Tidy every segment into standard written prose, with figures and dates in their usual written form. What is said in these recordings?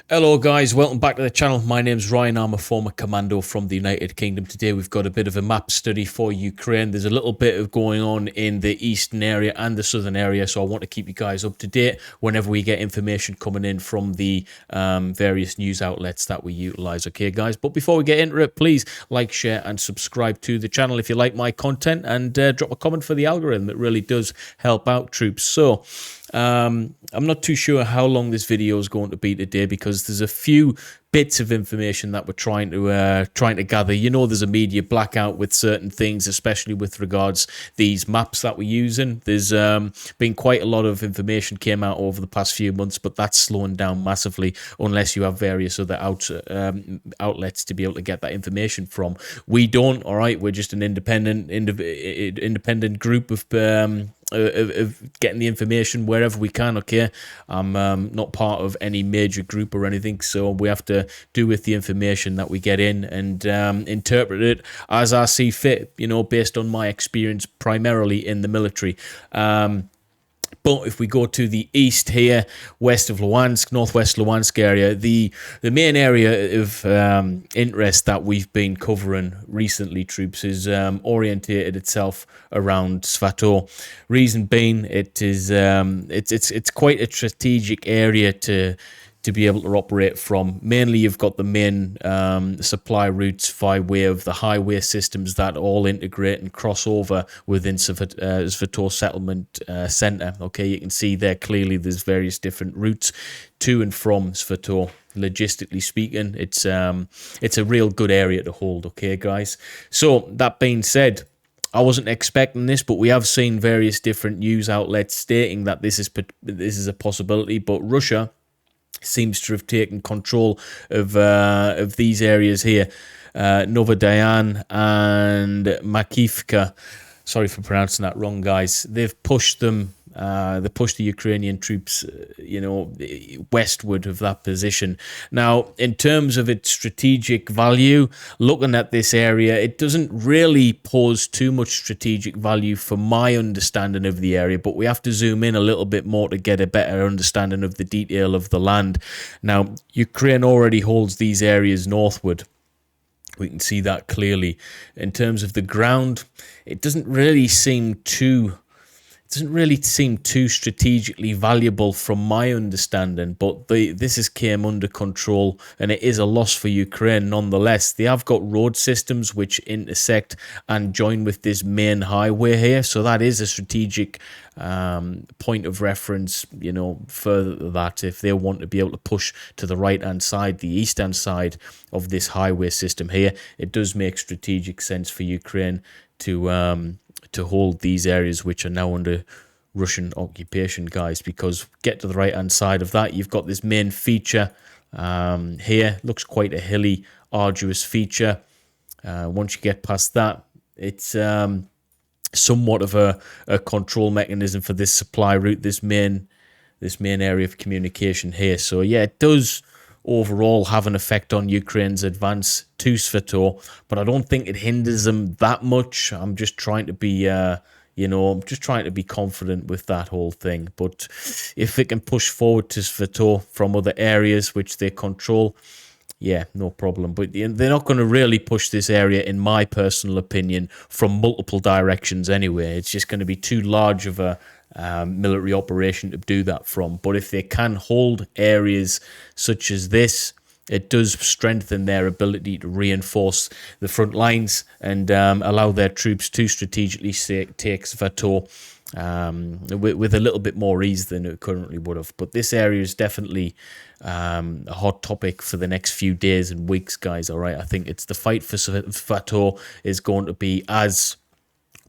Hello guys, welcome back to the channel. My name's Ryan, I'm a former commando from the United Kingdom. Today we've got a bit of a map study for Ukraine. There's a little bit of going on in the eastern area and the southern area, so I want to keep you guys up to date whenever we get information coming in from the various news outlets that we utilize. Okay guys, but before we get into it, please like, share and subscribe to the channel if you like my content, and drop a comment for the algorithm. It really does help out, troops. So I'm not too sure how long this video is going to be today, because there's a few bits of information that we're trying to gather. You know, there's a media blackout with certain things, especially with regards these maps that we're using. There's been quite a lot of information came out over the past few months, but that's slowing down massively unless you have various other outlets to be able to get that information from. We don't. All right, we're just an independent group of getting the information wherever we can. Okay, I'm not part of any major group or anything, so we have to do with the information that we get in and interpret it as I see fit, you know, based on my experience primarily in the military. But if we go to the east here, west of Luhansk, northwest Luhansk area, the main area of interest that we've been covering recently, troops, is orientated itself around Svatove. Reason being, it's quite a strategic area to be able to operate from. Mainly, you've got the main supply routes via way of the highway systems that all integrate and cross over within Svatove settlement centre. Okay, you can see there clearly there's various different routes to and from Svatove. Logistically speaking, it's a real good area to hold. Okay, guys. So that being said, I wasn't expecting this, but we have seen various different news outlets stating that this is a possibility. But Russia seems to have taken control of these areas here, Novovodyane and Makiivka. Sorry for pronouncing that wrong, guys. They've pushed them. They pushed the Ukrainian troops, westward of that position. Now, in terms of its strategic value, looking at this area, it doesn't really pose too much strategic value for my understanding of the area, but we have to zoom in a little bit more to get a better understanding of the detail of the land. Now, Ukraine already holds these areas northward. We can see that clearly. In terms of the ground, it doesn't really seem too strategically valuable from my understanding, but this has came under control, and it is a loss for Ukraine nonetheless. They have got road systems which intersect and join with this main highway here, so that is a strategic point of reference, you know, further to that, if they want to be able to push to the right-hand side, the eastern side of this highway system here, it does make strategic sense for Ukraine to hold these areas which are now under Russian occupation, guys, because get to the right-hand side of that, you've got this main feature here. Looks quite a hilly, arduous feature. Once you get past that, it's somewhat of a control mechanism for this supply route, this main area of communication here. So yeah, it does overall have an effect on Ukraine's advance to Svatove, but I don't think it hinders them that much. I'm just trying to be, confident with that whole thing. But if it can push forward to Svatove from other areas which they control, yeah, no problem. But they're not going to really push this area, in my personal opinion, from multiple directions anyway. It's just going to be too large of a military operation to do that from. But if they can hold areas such as this, it does strengthen their ability to reinforce the front lines and allow their troops to strategically take Svatove with a little bit more ease than it currently would have. But this area is definitely a hot topic for the next few days and weeks, guys. All right, I think it's the fight for Svatove is going to be as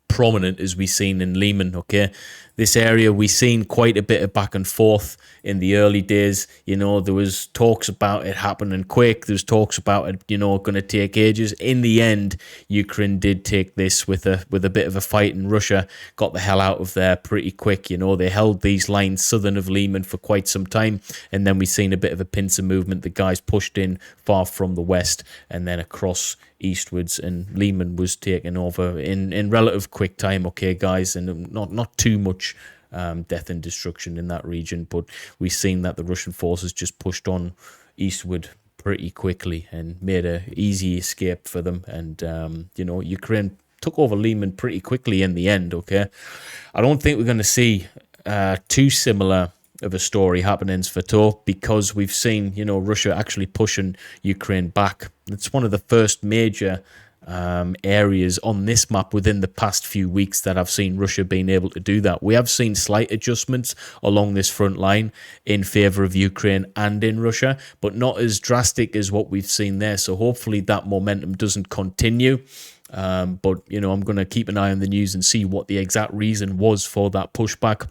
prominent as we seen in Lyman. Okay, this area we seen quite a bit of back and forth in the early days. You know, there was talks about it happening quick. There's talks about it, you know, going to take ages. In the end, Ukraine did take this with a bit of a fight, and Russia got the hell out of there pretty quick. You know, they held these lines southern of Lyman for quite some time, and then we seen a bit of a pincer movement. The guys pushed in far from the west and then across eastwards, and Lyman was taken over in relative quick time. Okay, guys, and not too much death and destruction in that region, but we've seen that the Russian forces just pushed on eastward pretty quickly and made a easy escape for them. And, Ukraine took over Lyman pretty quickly in the end, okay? I don't think we're going to see too similar of a story happening in Svatove, because we've seen, Russia actually pushing Ukraine back. It's one of the first major areas on this map within the past few weeks that I've seen Russia being able to do that. We have seen slight adjustments along this front line in favour of Ukraine and in Russia, but not as drastic as what we've seen there. So hopefully that momentum doesn't continue. I'm going to keep an eye on the news and see what the exact reason was for that pushback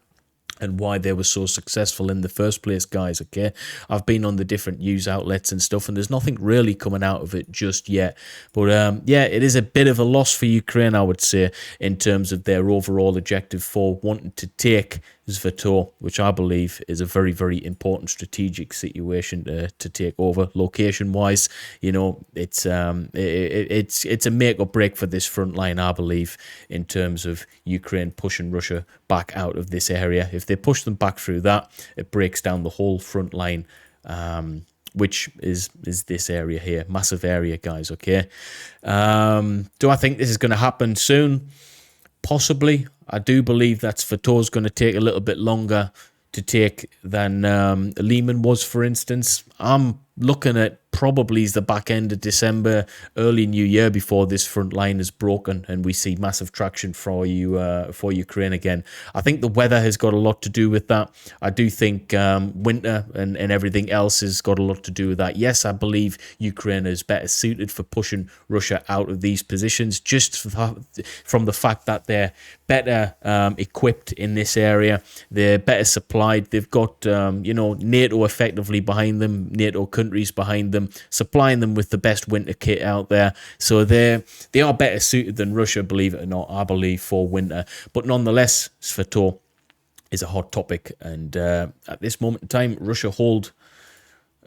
and why they were so successful in the first place, guys, okay? I've been on the different news outlets and stuff, and there's nothing really coming out of it just yet. But, it is a bit of a loss for Ukraine, I would say, in terms of their overall objective for wanting to take Svatove, which I believe is a very, very important strategic situation to take over. Location-wise, it's a make or break for this front line, I believe, in terms of Ukraine pushing Russia back out of this area. If they push them back through that, it breaks down the whole front line, which is this area here. Massive area, guys, okay? Do I think this is going to happen soon? Possibly. I do believe that Svatove's going to take a little bit longer to take than Lyman was, for instance. I'm looking at probably the back end of December, early New Year before this front line is broken and we see massive traction for Ukraine again. I think the weather has got a lot to do with that. I do think winter and everything else has got a lot to do with that. Yes, I believe Ukraine is better suited for pushing Russia out of these positions, just from the fact that they're better equipped in this area. They're better supplied. They've got NATO effectively behind them, NATO countries behind them, supplying them with the best winter kit out there. So they are better suited than Russia, believe it or not, I believe, for winter. But nonetheless, Svatove is a hot topic. And at this moment in time, Russia hold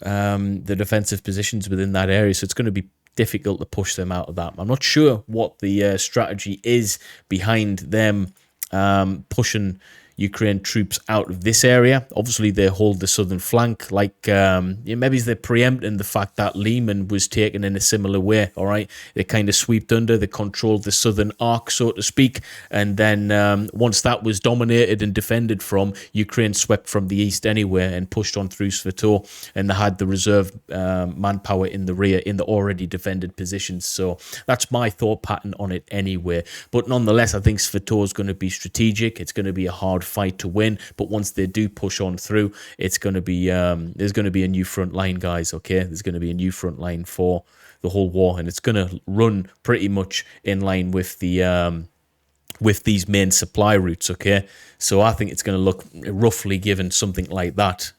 the defensive positions within that area. So it's going to be difficult to push them out of that. I'm not sure what the strategy is behind them pushing Ukraine troops out of this area. Obviously, they hold the southern flank. Maybe they're preempting the fact that Lyman was taken in a similar way. All right, they kind of swept under. They controlled the southern arc, so to speak. And then once that was dominated and defended from, Ukraine swept from the east anyway and pushed on through Svatove. And they had the reserve manpower in the rear in the already defended positions. So that's my thought pattern on it anyway. But nonetheless, I think Svatove is going to be strategic. It's going to be a hard fight to win, but once they do push on through, it's going to be there's going to be a new front line, guys. Okay, there's going to be a new front line for the whole war, and it's going to run pretty much in line with the with these main supply routes. Okay, so I think it's going to look roughly given something like that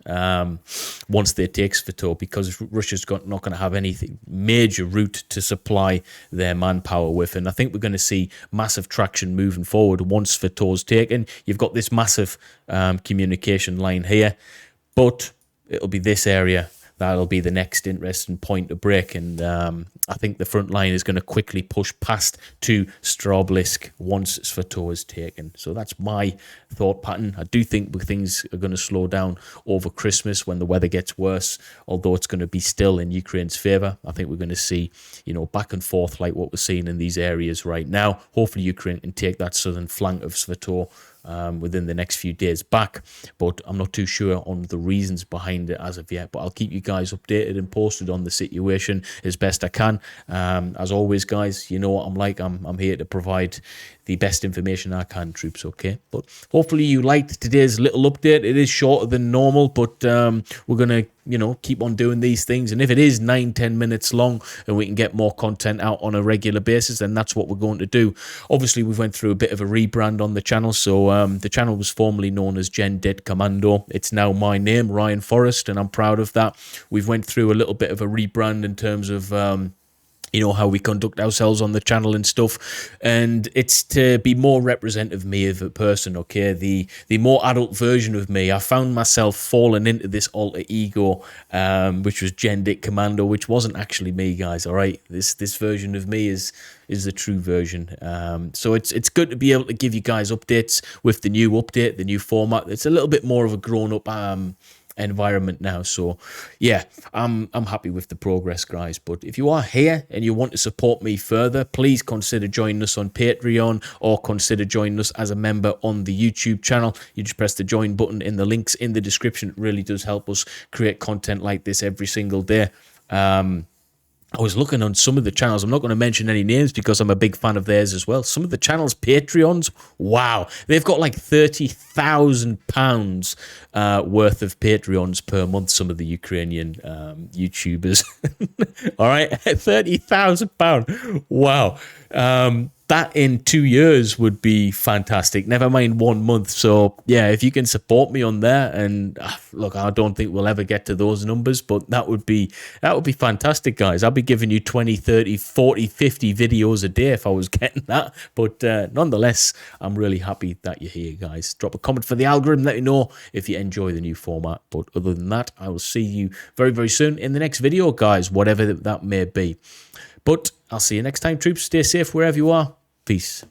once they take Svatove, because Russia's not going to have anything major route to supply their manpower with. And I think we're going to see massive traction moving forward once Svatove's taken. You've got this massive communication line here, but it'll be this area that'll be the next interesting point to break. And I think the front line is going to quickly push past to Stroblisk once Svatove is taken. So that's my thought pattern. I do think things are going to slow down over Christmas when the weather gets worse, although it's going to be still in Ukraine's favour. I think we're going to see, back and forth like what we're seeing in these areas right now. Hopefully Ukraine can take that southern flank of Svatove within the next few days back, but I'm not too sure on the reasons behind it as of yet. But I'll keep you guys updated and posted on the situation as best I can. As always, guys, you know what I'm like. I'm here to provide the best information I can, troops. Okay, but hopefully you liked today's little update. It is shorter than normal, but we're gonna keep on doing these things, and if it is 9-10 minutes long and we can get more content out on a regular basis, then that's what we're going to do. Obviously, we went through a bit of a rebrand on the channel. So the channel was formerly known as Gen Det Commando. It's now my name, Ryan Forrest, and I'm proud of that. We've went through a little bit of a rebrand in terms of how we conduct ourselves on the channel and stuff, and it's to be more representative of me as a person. Okay, the more adult version of me. I found myself falling into this alter ego, which was Gen Det Commando, which wasn't actually me, guys. All right, this version of me is the true version. So it's good to be able to give you guys updates with the new update, the new format. It's a little bit more of a grown up environment now. So yeah, I'm happy with the progress, guys. But if you are here and you want to support me further, please consider joining us on Patreon, or consider joining us as a member on the YouTube channel. You just press the join button in the links in the description. It really does help us create content like this every single day. I was looking on some of the channels. I'm not going to mention any names because I'm a big fan of theirs as well. Some of the channels' Patreons, wow, they've got like £30,000 worth of Patreons per month. Some of the Ukrainian YouTubers. All right, £30,000. Wow. That in 2 years would be fantastic. Never mind 1 month. So yeah, if you can support me on there, and look, I don't think we'll ever get to those numbers, but that would be fantastic, guys. I'll be giving you 20, 30, 40, 50 videos a day if I was getting that. But nonetheless, I'm really happy that you're here, guys. Drop a comment for the algorithm. Let me know if you enjoy the new format. But other than that, I will see you very, very soon in the next video, guys, whatever that may be. But I'll see you next time, troops. Stay safe wherever you are. Peace.